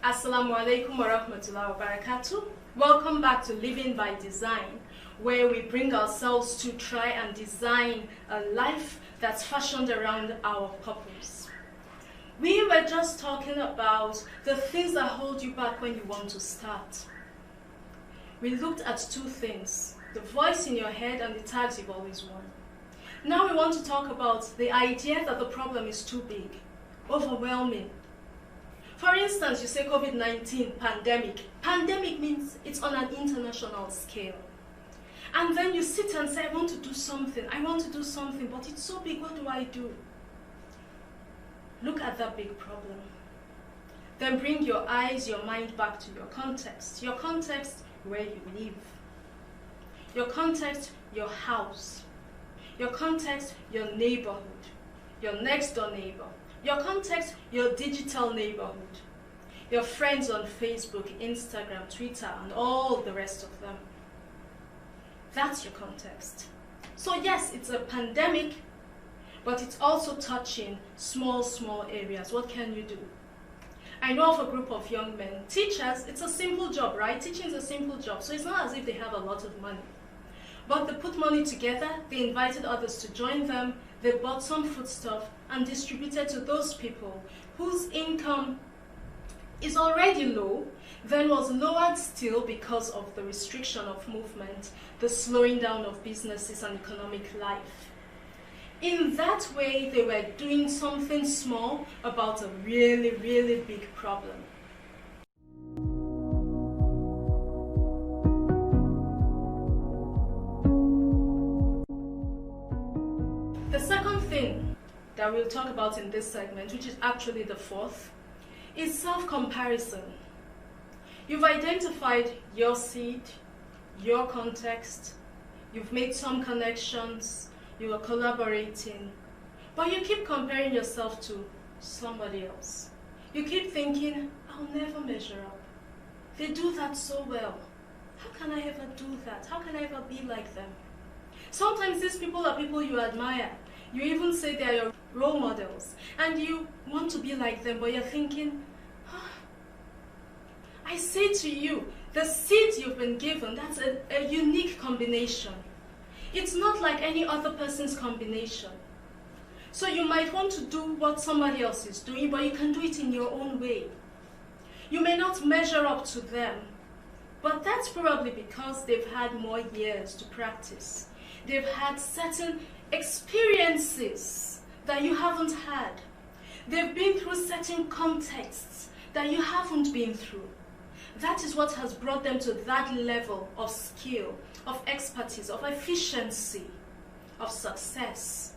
Assalamu alaikum wa rahmatullahi wa barakatuh. Welcome back to Living by Design, where we bring ourselves to try and design a life that's fashioned around our purpose. We were just talking about the things that hold you back when you want to start. We looked at two things: the voice in your head and the tags you've always worn. Now we want to talk about the idea that the problem is too big, overwhelming. For instance, you say COVID-19, pandemic. Pandemic means it's on an international scale. And then you sit and say, I want to do something, but it's so big, what do I do? Look at that big problem. Then bring your eyes, your mind back to your context. Your context, where you live. Your context, your house. Your context, your neighborhood. Your next door neighbor. Your context, your digital neighborhood, your friends on Facebook, Instagram, Twitter, and all the rest of them. That's your context. So yes, it's a pandemic, but it's also touching small areas. What can you do? I know of a group of young men, teachers. It's a simple job, right? Teaching is a simple job, so it's not as if they have a lot of money. But they put money together, they invited others to join them, they bought some foodstuff and distributed to those people whose income is already low, then was lowered still because of the restriction of movement, the slowing down of businesses and economic life. In that way, they were doing something small about a really big problem. The second thing that we'll talk about in this segment, which is actually the fourth, is self-comparison. You've identified your seed, your context, you've made some connections, you are collaborating, but you keep comparing yourself to somebody else. You keep thinking, I'll never measure up. They do that so well. How can I ever do that? How can I ever be like them? Sometimes these people are people you admire. You even say they are your role models, and you want to be like them, but you're thinking, I say to you, the seeds you've been given, that's a unique combination. It's not like any other person's combination. So you might want to do what somebody else is doing, but you can do it in your own way. You may not measure up to them, but that's probably because they've had more years to practice. They've had certain experiences that you haven't had. They've been through certain contexts that you haven't been through. That is what has brought them to that level of skill, of expertise, of efficiency, of success.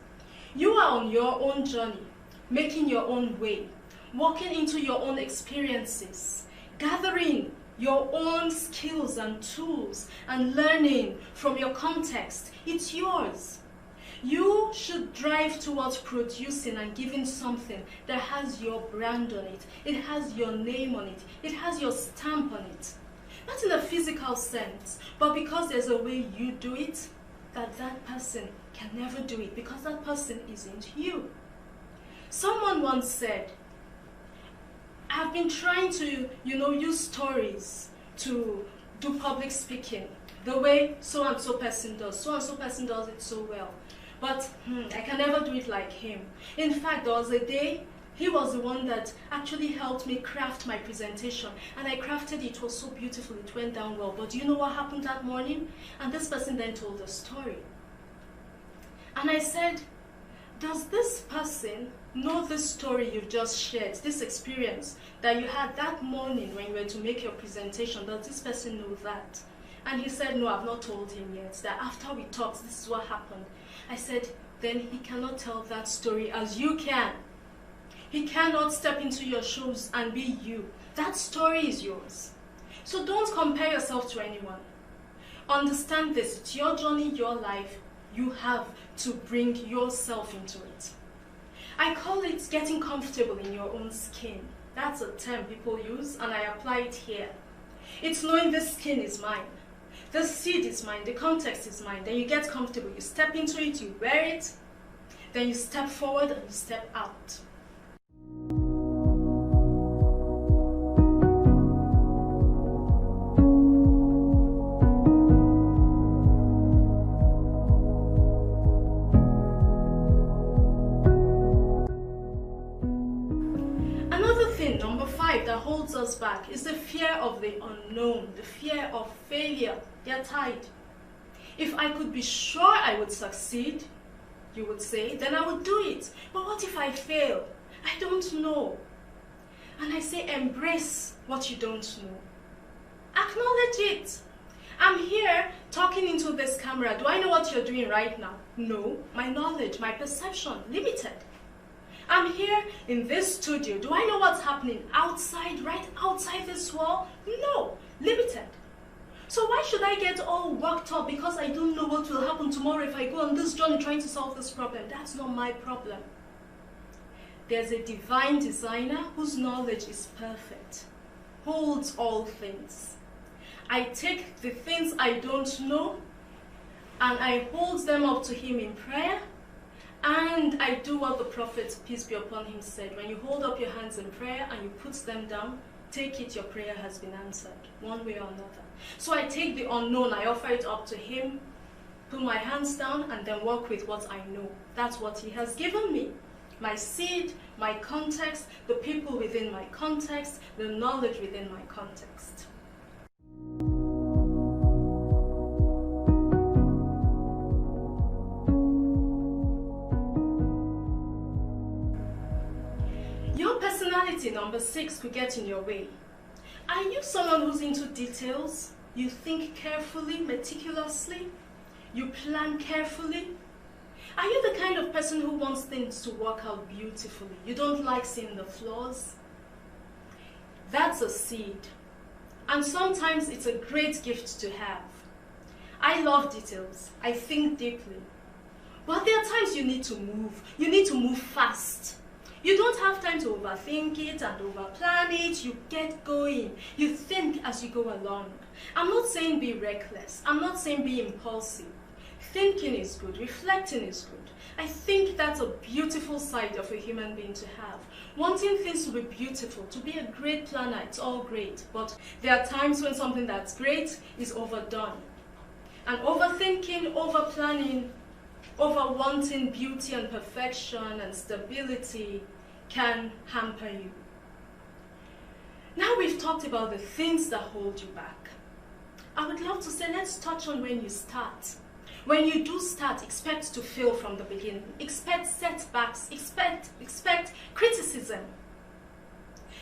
You are on your own journey, making your own way, walking into your own experiences, gathering your own skills and tools and learning from your context. It's yours. You should drive towards producing and giving something that has your brand on it. It has your name on it. It has your stamp on it. Not in a physical sense, but because there's a way you do it, that person can never do it, because that person isn't you. Someone once said, I've been trying to, use stories to do public speaking the way so-and-so person does. So-and-so person does it so well. But I can never do it like him. In fact, there was a day, he was the one that actually helped me craft my presentation. And I crafted it, it was so beautiful, it went down well. But do you know what happened that morning? And this person then told a story. And I said, does this person know this story you've just shared, this experience that you had that morning when you were to make your presentation? Does this person know that? And he said, no, I've not told him yet, that after we talked, this is what happened. I said, then he cannot tell that story as you can. He cannot step into your shoes and be you. That story is yours. So don't compare yourself to anyone. Understand this, it's your journey, your life. You have to bring yourself into it. I call it getting comfortable in your own skin. That's a term people use, and I apply it here. It's knowing this skin is mine. The seed is mine, the context is mine. Then you get comfortable, you step into it, you wear it, then you step forward and you step out. 5 that holds us back is the fear of the unknown, the fear of failure. They're tied. If I could be sure I would succeed, you would say, then I would do it. But what if I fail? I don't know. And I say, embrace what you don't know. Acknowledge it. I'm here talking into this camera. Do I know what you're doing right now? No. My knowledge, my perception, limited. I'm here in this studio. Do I know what's happening outside, right outside this wall? No. Limited. So why should I get all worked up because I don't know what will happen tomorrow if I go on this journey trying to solve this problem? That's not my problem. There's a divine designer whose knowledge is perfect, holds all things. I take the things I don't know and I hold them up to him in prayer, and I do what the prophet, peace be upon him, said. When you hold up your hands in prayer and you put them down, take it, your prayer has been answered, one way or another. So I take the unknown, I offer it up to him, put my hands down, and then work with what I know. That's what he has given me. My seed, my context, the people within my context, the knowledge within my context. Your personality, number 6, could get in your way. Are you someone who's into details? You think carefully, meticulously? You plan carefully? Are you the kind of person who wants things to work out beautifully? You don't like seeing the flaws? That's a seed. And sometimes it's a great gift to have. I love details. I think deeply. But there are times you need to move. You need to move fast. You don't have time to overthink it and overplan it. You get going. You think as you go along. I'm not saying be reckless. I'm not saying be impulsive. Thinking is good. Reflecting is good. I think that's a beautiful side of a human being to have. Wanting things to be beautiful, to be a great planner, it's all great. But there are times when something that's great is overdone. And overthinking, overplanning, over wanting beauty and perfection and stability can hamper you. Now we've talked about the things that hold you back. I would love to say, let's touch on when you start. When you do start, expect to fail from the beginning. Expect setbacks. Expect criticism.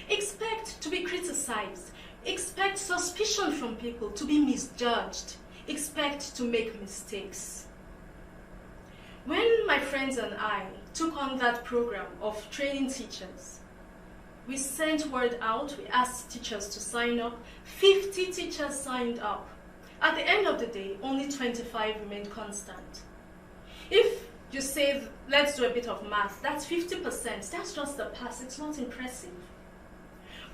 Expect to be criticized. Expect suspicion from people, to be misjudged. Expect to make mistakes. When my friends and I took on that program of training teachers, we sent word out, we asked teachers to sign up. 50 teachers signed up. At the end of the day, only 25 remained constant. If you say, let's do a bit of math, that's 50%. That's just the pass. It's not impressive.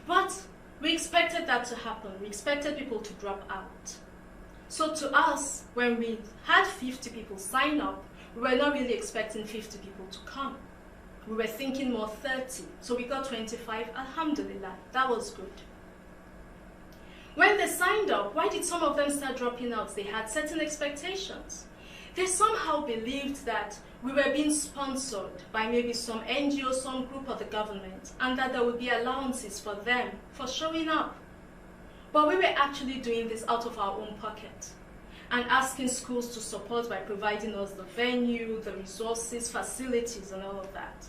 But we expected that to happen. We expected people to drop out. So to us, when we had 50 people sign up, we were not really expecting 50 people to come. We were thinking more 30. So we got 25. Alhamdulillah, that was good. When they signed up, why did some of them start dropping out? They had certain expectations. They somehow believed that we were being sponsored by maybe some NGO, some group or the government, and that there would be allowances for them for showing up. But we were actually doing this out of our own pocket and asking schools to support by providing us the venue, the resources, facilities, and all of that.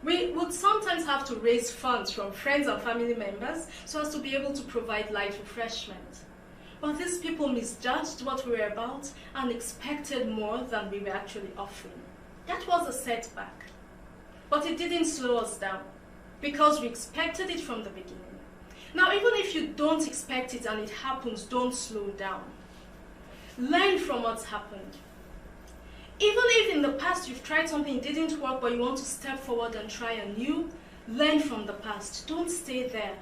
We would sometimes have to raise funds from friends and family members so as to be able to provide light refreshment. But these people misjudged what we were about and expected more than we were actually offering. That was a setback. But it didn't slow us down because we expected it from the beginning. Now, even if you don't expect it and it happens, don't slow down. Learn from what's happened. Even if in the past you've tried something, it didn't work, but you want to step forward and try anew, learn from the past. Don't stay there.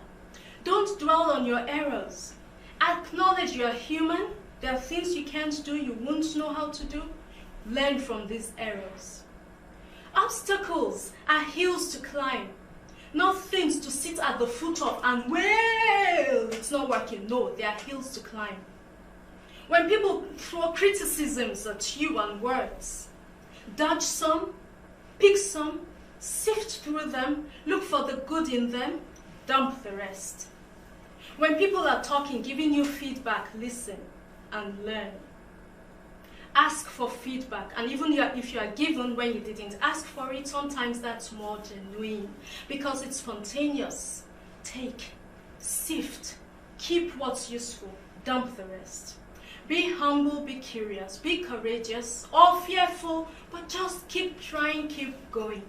Don't dwell on your errors. Acknowledge you're human. There are things you can't do, you won't know how to do. Learn from these errors. Obstacles are hills to climb, not things to sit at the foot of and, well, it's not working. No, they are hills to climb. When people throw criticisms at you and words, dodge some, pick some, sift through them, look for the good in them, dump the rest. When people are talking, giving you feedback, listen and learn. Ask for feedback, and even if you are given when you didn't ask for it, sometimes that's more genuine because it's spontaneous. Take, sift, keep what's useful, dump the rest. Be humble, be curious, be courageous, or fearful, but just keep trying, keep going.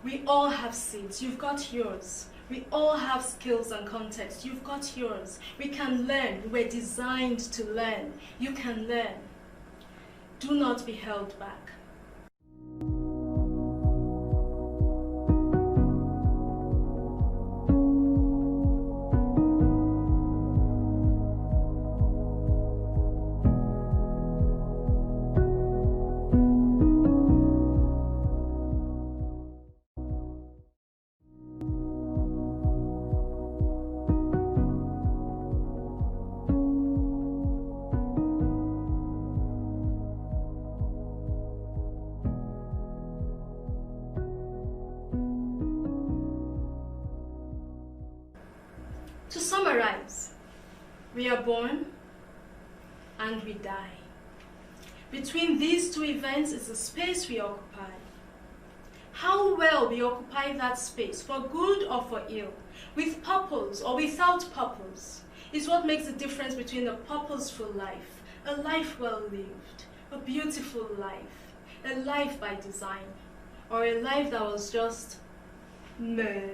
We all have seeds, you've got yours. We all have skills and context, you've got yours. We can learn, we're designed to learn. You can learn. Do not be held back. To summarize, we are born and we die. Between these two events is the space we occupy. How well we occupy that space, for good or for ill, with purpose or without purpose, is what makes the difference between a purposeful life, a life well lived, a beautiful life, a life by design, or a life that was just meh.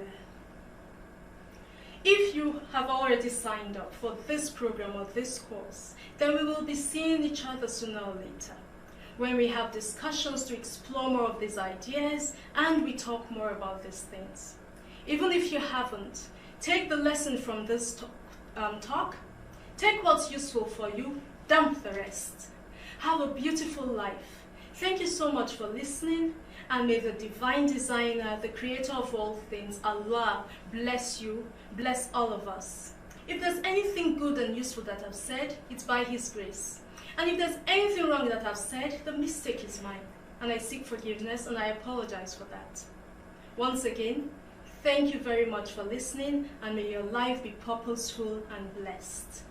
If you have already signed up for this program or this course, then we will be seeing each other sooner or later, when we have discussions to explore more of these ideas and we talk more about these things. Even if you haven't, take the lesson from this talk, take what's useful for you, dump the rest. Have a beautiful life. Thank you so much for listening, and may the divine designer, the creator of all things, Allah, bless you, bless all of us. If there's anything good and useful that I've said, it's by His grace. And if there's anything wrong that I've said, the mistake is mine. And I seek forgiveness and I apologize for that. Once again, thank you very much for listening, and may your life be purposeful and blessed.